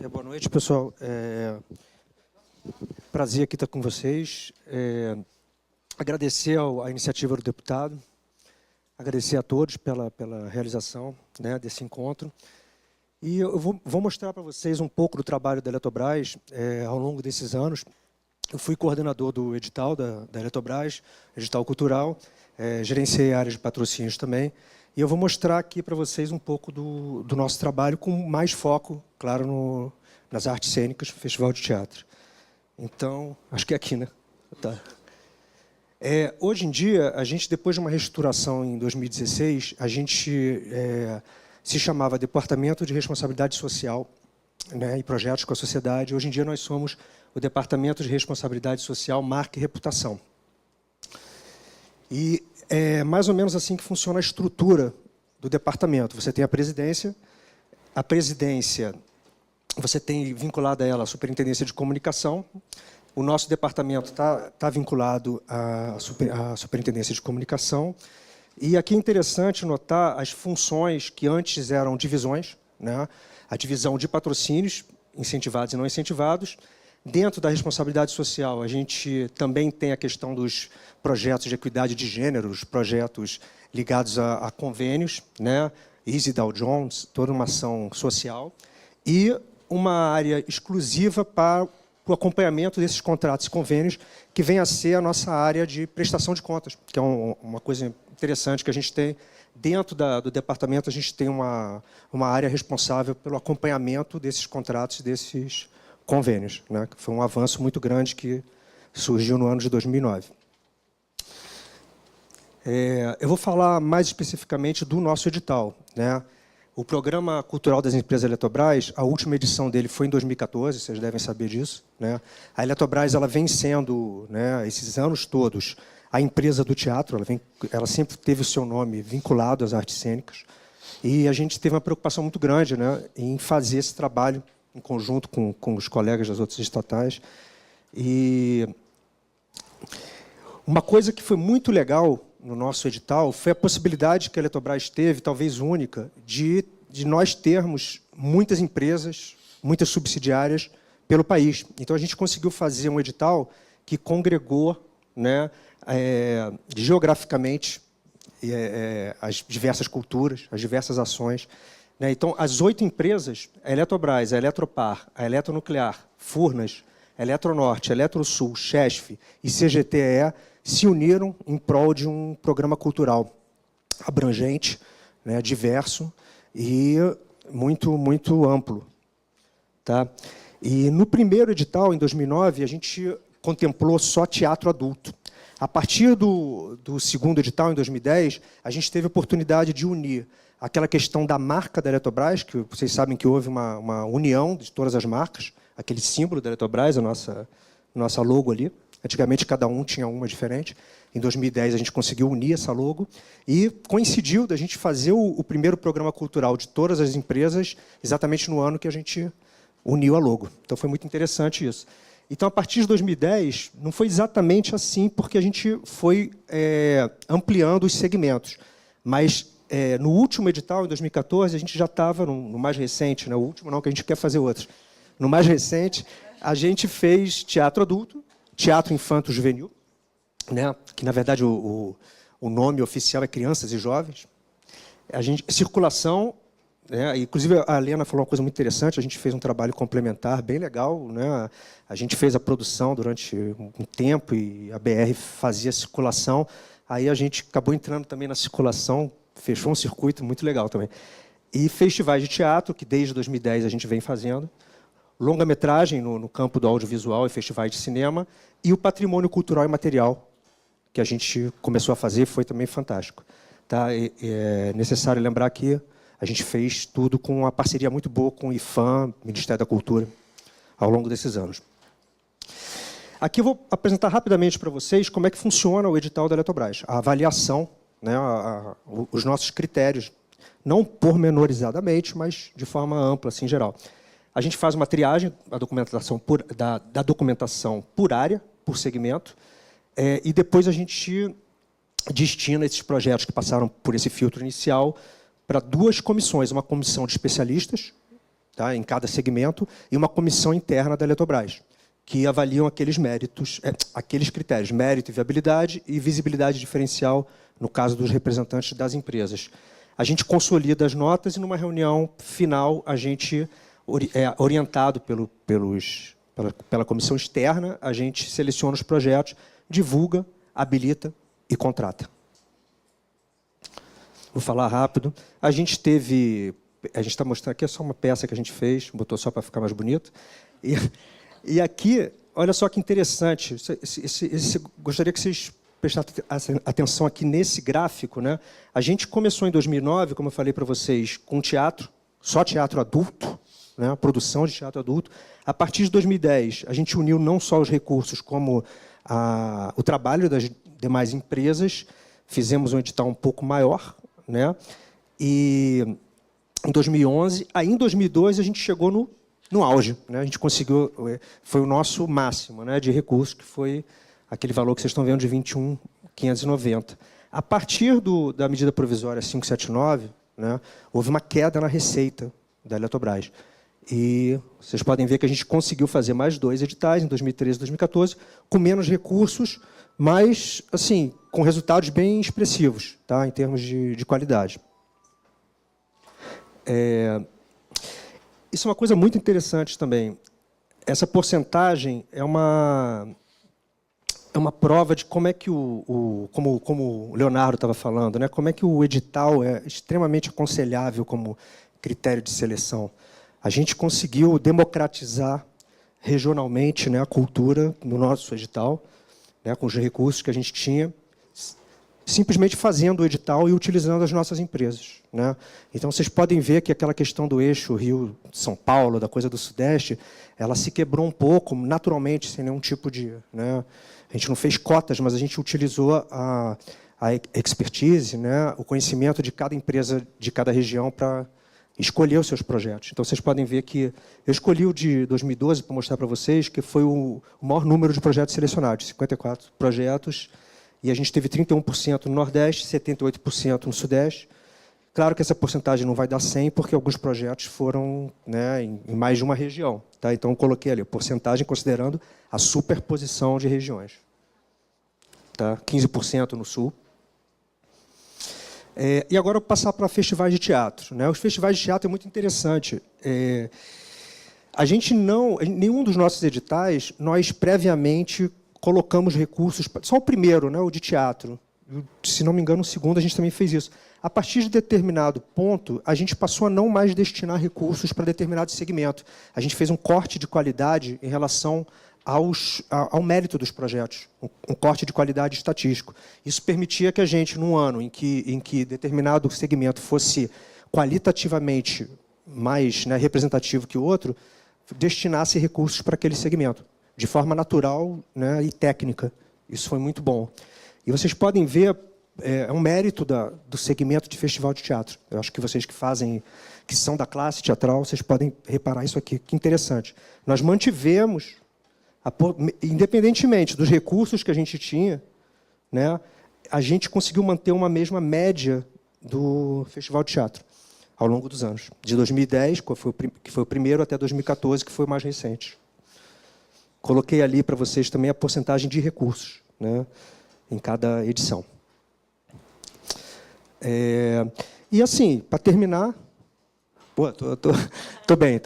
Boa noite, pessoal. Prazer aqui estar com vocês. Agradecer à iniciativa do deputado, agradecer a todos pela realização, né, desse encontro. E eu vou mostrar para vocês um pouco do trabalho da Eletrobras ao longo desses anos. Eu fui coordenador do edital da Eletrobras, edital cultural, gerenciei a área de patrocínios também. E eu vou mostrar aqui para vocês um pouco do nosso trabalho, com mais foco, claro, nas artes cênicas, Festival de Teatro. Então, acho que é aqui, né? Tá. Hoje em dia, a gente, depois de uma reestruturação em 2016, a gente se chamava Departamento de Responsabilidade Social, né, e Projetos com a Sociedade. Hoje em dia, nós somos o Departamento de Responsabilidade Social, Marca e Reputação. E é mais ou menos assim que funciona a estrutura do departamento. Você tem a presidência você tem vinculada a ela a Superintendência de Comunicação. O nosso departamento está vinculado à Superintendência de Comunicação. E aqui é interessante notar as funções que antes eram divisões, né? A divisão de patrocínios, incentivados e não incentivados. Dentro da responsabilidade social, a gente também tem a questão dos projetos de equidade de gêneros, projetos ligados a convênios, né? Easy Dow Jones, toda uma ação social. E uma área exclusiva para o acompanhamento desses contratos e convênios, que vem a ser a nossa área de prestação de contas, que é uma coisa interessante que a gente tem. Dentro do departamento, a gente tem uma área responsável pelo acompanhamento desses contratos e desses convênios, né? Foi um avanço muito grande que surgiu no ano de 2009. Eu vou falar mais especificamente do nosso edital, né? O Programa Cultural das Empresas Eletrobras, a última edição dele foi em 2014, vocês devem saber disso, né? A Eletrobras, ela vem sendo, né, esses anos todos, a empresa do teatro, ela sempre teve o seu nome vinculado às artes cênicas, e a gente teve uma preocupação muito grande, né, em fazer esse trabalho em conjunto com os colegas das outras estatais. E uma coisa que foi muito legal no nosso edital foi a possibilidade que a Eletrobras teve, talvez única, de nós termos muitas empresas, muitas subsidiárias pelo país. Então, a gente conseguiu fazer um edital que congregou, né, geograficamente as diversas culturas, as diversas ações. Então, as 8 empresas, a Eletrobras, a Eletropar, a Eletronuclear, Furnas, Eletronorte, Eletrosul, Chesf e CGTE, se uniram em prol de um programa cultural abrangente, né, diverso e muito, muito amplo. Tá? E no primeiro edital, em 2009, a gente contemplou só teatro adulto. A partir do segundo edital, em 2010, a gente teve a oportunidade de unir aquela questão da marca da Eletrobras, que vocês sabem que houve uma união de todas as marcas, aquele símbolo da Eletrobras, a nossa logo ali. Antigamente, cada um tinha uma diferente. Em 2010, a gente conseguiu unir essa logo e coincidiu da gente fazer o primeiro programa cultural de todas as empresas exatamente no ano que a gente uniu a logo. Então, foi muito interessante isso. Então, a partir de 2010, não foi exatamente assim, porque a gente foi ampliando os segmentos. Mas, no último edital, em 2014, a gente já estava, no mais recente, né? O último não, que a gente quer fazer outros. No mais recente, a gente fez teatro adulto, teatro infanto-juvenil, né? Que, na verdade, o nome oficial é Crianças e Jovens. Circulação, né? Inclusive, a Helena falou uma coisa muito interessante, a gente fez um trabalho complementar bem legal, né? A gente fez a produção durante um tempo e a BR fazia circulação. Aí a gente acabou entrando também na circulação, fechou um circuito muito legal também. E festivais de teatro, que desde 2010 a gente vem fazendo, longa-metragem no campo do audiovisual e festivais de cinema, e o patrimônio cultural e material, que a gente começou a fazer, foi também fantástico. Tá? É necessário lembrar que a gente fez tudo com uma parceria muito boa com o IFAM, Ministério da Cultura, ao longo desses anos. Aqui eu vou apresentar rapidamente para vocês como é que funciona o edital da Eletrobras, a avaliação, né, os nossos critérios, não pormenorizadamente, mas de forma ampla, assim, em geral. A gente faz uma triagem da documentação por área, por segmento, e depois a gente destina esses projetos que passaram por esse filtro inicial para 2 comissões, uma comissão de especialistas, tá, em cada segmento, e uma comissão interna da Eletrobras, que avaliam aqueles méritos, aqueles critérios, mérito e viabilidade e visibilidade diferencial, no caso dos representantes das empresas. A gente consolida as notas e, numa reunião final, a gente, orientado pela comissão externa, a gente seleciona os projetos, divulga, habilita e contrata. Vou falar rápido. A gente está mostrando aqui, é só uma peça que a gente fez, botou só para ficar mais bonito. E aqui, olha só que interessante, gostaria que vocês prestassem atenção aqui nesse gráfico, né? A gente começou em 2009, como eu falei para vocês, com teatro, só teatro adulto, né? Produção de teatro adulto. A partir de 2010, a gente uniu não só os recursos, como o trabalho das demais empresas, fizemos um edital um pouco maior, né? E em 2011, aí em 2012 a gente chegou no auge, né? A gente conseguiu, foi o nosso máximo, né, de recursos, que foi aquele valor que vocês estão vendo de 21.590. A partir da medida provisória 579, né, houve uma queda na receita da Eletrobras. E vocês podem ver que a gente conseguiu fazer mais 2 editais, em 2013 e 2014, com menos recursos, mas assim, com resultados bem expressivos, tá, em termos de qualidade. Isso é uma coisa muito interessante também. Essa porcentagem é uma prova de como é que como o Leonardo estava falando, né? Como é que o edital é extremamente aconselhável como critério de seleção. A gente conseguiu democratizar regionalmente, né, a cultura no nosso edital, né, com os recursos que a gente tinha, simplesmente fazendo o edital e utilizando as nossas empresas, né? Então, vocês podem ver que aquela questão do eixo Rio-São Paulo, da coisa do Sudeste, ela se quebrou um pouco, naturalmente, sem nenhum tipo de... né? A gente não fez cotas, mas a gente utilizou a expertise, né, o conhecimento de cada empresa, de cada região, para escolher os seus projetos. Então, vocês podem ver que eu escolhi o de 2012 para mostrar para vocês que foi o maior número de projetos selecionados, 54 projetos, e a gente teve 31% no Nordeste, 78% no Sudeste. Claro que essa porcentagem não vai dar 100%, porque alguns projetos foram, né, em mais de uma região. Tá? Então, eu coloquei ali a porcentagem considerando a superposição de regiões. Tá? 15% no Sul. E agora eu vou passar para festivais de teatro, né? Os festivais de teatro é muito interessante. A gente nenhum dos nossos editais, nós previamente colocamos recursos, só o primeiro, né, o de teatro. Se não me engano, o segundo a gente também fez isso. A partir de determinado ponto, a gente passou a não mais destinar recursos para determinado segmento. A gente fez um corte de qualidade em relação ao mérito dos projetos, um corte de qualidade estatístico. Isso permitia que a gente, num ano em que determinado segmento fosse qualitativamente mais, né, representativo que o outro, destinasse recursos para aquele segmento, de forma natural, né, e técnica. Isso foi muito bom. E vocês podem ver, é um mérito do segmento de festival de teatro. Eu acho que vocês que são da classe teatral, vocês podem reparar isso aqui. Que interessante. Nós mantivemos, independentemente dos recursos que a gente tinha, né, a gente conseguiu manter uma mesma média do festival de teatro ao longo dos anos. De 2010, que foi o primeiro, até 2014, que foi o mais recente. Coloquei ali para vocês também a porcentagem de recursos, né, em cada edição. E assim, para terminar... Pô, tô bem.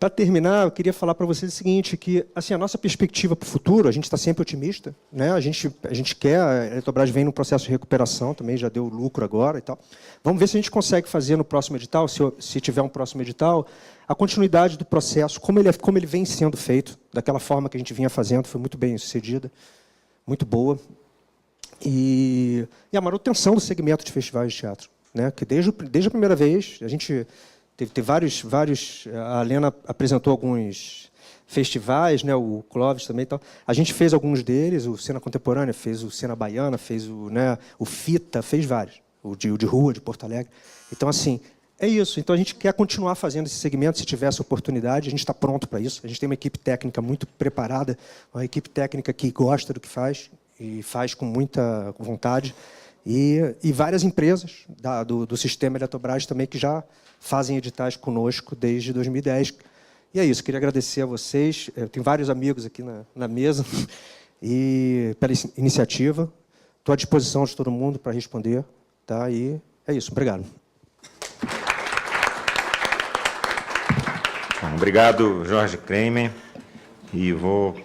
Para terminar, eu queria falar para vocês o seguinte, que assim, a nossa perspectiva para o futuro, a gente está sempre otimista, né? A gente quer, a Eletrobras vem num processo de recuperação, também já deu lucro agora e tal. Vamos ver se a gente consegue fazer no próximo edital, se tiver um próximo edital, a continuidade do processo, como ele vem sendo feito, daquela forma que a gente vinha fazendo, foi muito bem sucedida, muito boa. E a manutenção do segmento de festivais de teatro, né? Que desde a primeira vez, a gente... Teve vários... A Lena apresentou alguns festivais, né, o Clóvis também. Então, a gente fez alguns deles, o Cena Contemporânea, fez o Cena Baiana, fez o Fita, fez vários. O de rua, de Porto Alegre. Então, assim, é isso. Então, a gente quer continuar fazendo esse segmento, se tiver essa oportunidade. A gente está pronto para isso. A gente tem uma equipe técnica muito preparada, uma equipe técnica que gosta do que faz, e faz com muita vontade. E várias empresas do sistema Eletrobras também que já fazem editais conosco desde 2010. E é isso, queria agradecer a vocês. Eu tenho vários amigos aqui na mesa e pela iniciativa. Estou à disposição de todo mundo para responder. Tá? E é isso, obrigado. Bom, obrigado, Jorge Kramer. E vou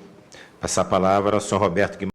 passar a palavra ao senhor Roberto Guimarães.